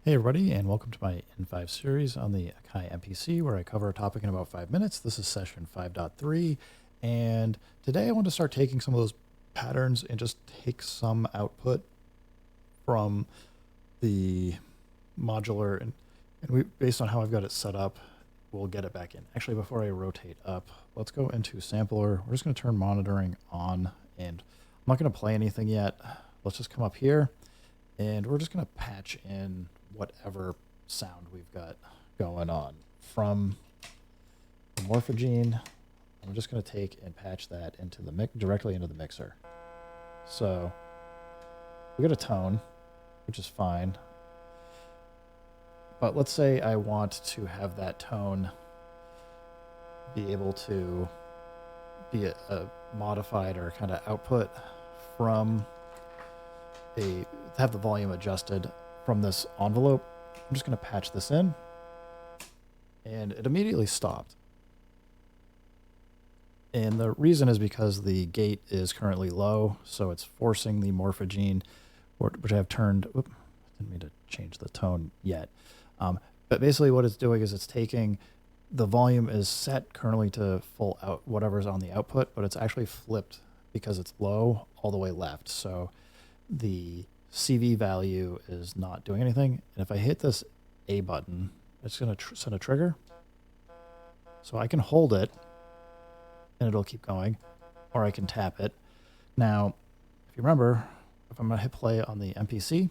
Hey everybody, and welcome to my N5 series on the Akai MPC, where I cover a topic in about 5 minutes. This is session 5.3, and today I want to start taking some of those patterns and just take some output from the modular, and we, based on how I've got it set up, we'll get it back in. Actually, before I rotate up, let's go into sampler. We're just going to turn monitoring on, and I'm not going to play anything yet. Let's just come up here, and we're just going to patch in whatever sound we've got going on from the Morphagene. I'm just going to take and patch that into the directly into the mixer. So we got a tone, which is fine. But let's say I want to have that tone be able to be a modified or kind of output from have the volume adjusted from this envelope. I'm just going to patch this in, and it immediately stopped. And the reason is because the gate is currently low, so it's forcing the Morphagene, which I have turned. Whoop, didn't mean to change the tone yet. But basically, what it's doing is it's taking the volume is set currently to full out, whatever's on the output, but it's actually flipped because it's low all the way left. So the CV value is not doing anything. And if I hit this A button, it's going to send a trigger. So I can hold it and it'll keep going, or I can tap it. Now, if you remember, if I'm going to hit play on the MPC,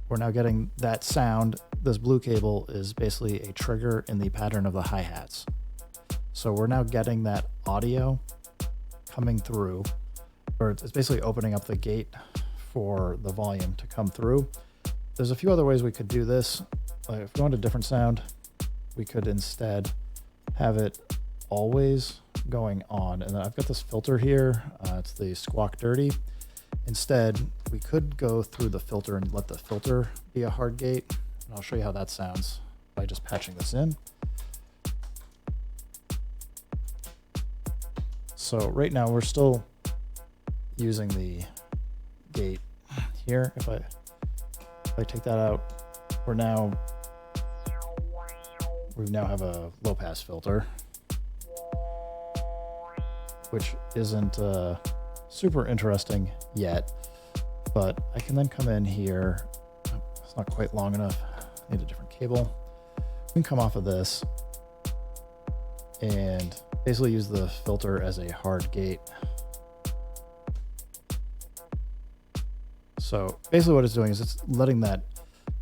we're now getting that sound. This blue cable is basically a trigger in the pattern of the hi-hats. So we're now getting that audio coming through, or it's basically opening up the gate for the volume to come through. There's a few other ways we could do this. Like if we want a different sound, we could instead have it always going on. And then I've got this filter here. It's the Squawk Dirty. Instead, we could go through the filter and let the filter be a hard gate. And I'll show you how that sounds by just patching this in. So right now we're still using the gate here. If I take that out, we now have a low pass filter, which isn't super interesting yet, but I can then come in here. It's not quite long enough. I need a different cable. We can come off of this and basically use the filter as a hard gate. So basically what it's doing is it's letting that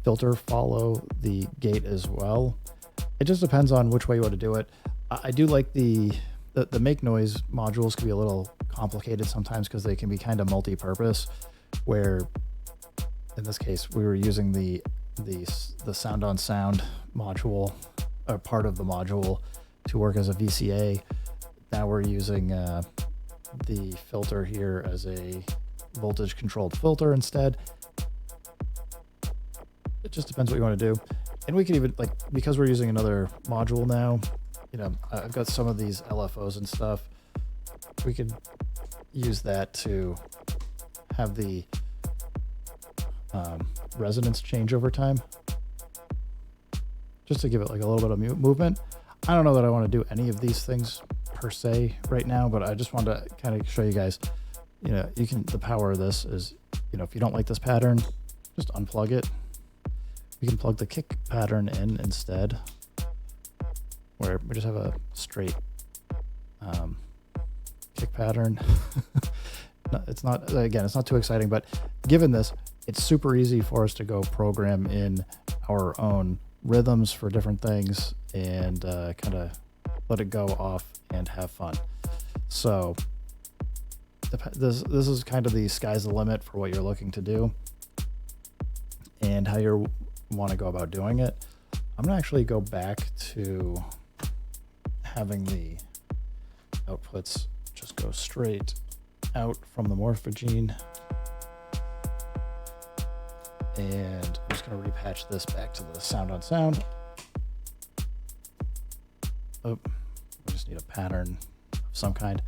filter follow the gate as well. It just depends on which way you want to do it. I do like the make noise modules can be a little complicated sometimes because they can be kind of multi-purpose, where in this case we were using the sound on sound module, or part of the module, to work as a VCA. Now we're using the filter here as a voltage controlled filter instead. It just depends what you want to do. And we can even, like, because we're using another module now, you know, I've got some of these LFOs and stuff. We could use that to have the resonance change over time, just to give it like a little bit of movement. I don't know that I want to do any of these things per se right now, but I just wanted to kind of show you guys, you know, the power of this is, you know, if you don't like this pattern, just unplug it. We can plug the kick pattern in instead, where we just have a straight kick pattern. It's not, again, it's not too exciting, but given this, it's super easy for us to go program in our own rhythms for different things and kind of let it go off and have fun. So this is kind of the sky's the limit for what you're looking to do and how you want to go about doing it. I'm gonna actually go back to having the outputs just go straight out from the Morphagene, and I'm just going to repatch this back to the sound on sound. Oh, we just need a pattern of some kind.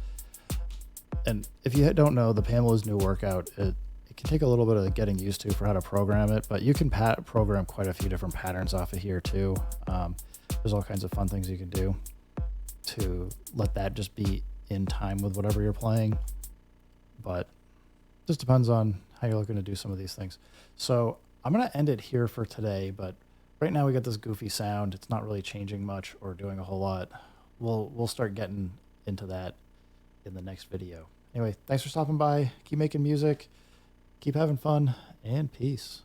And if you don't know, the Pamela's new workout, it it can take a little bit of getting used to for how to program it, but you can program quite a few different patterns off of here too. There's all kinds of fun things you can do to let that just be in time with whatever you're playing, but just depends on how you're looking to do some of these things. So I'm going to end it here for today, but right now we got this goofy sound. It's not really changing much or doing a whole lot. We'll start getting into that in the next video. Anyway, thanks for stopping by. Keep making music, keep having fun, and peace.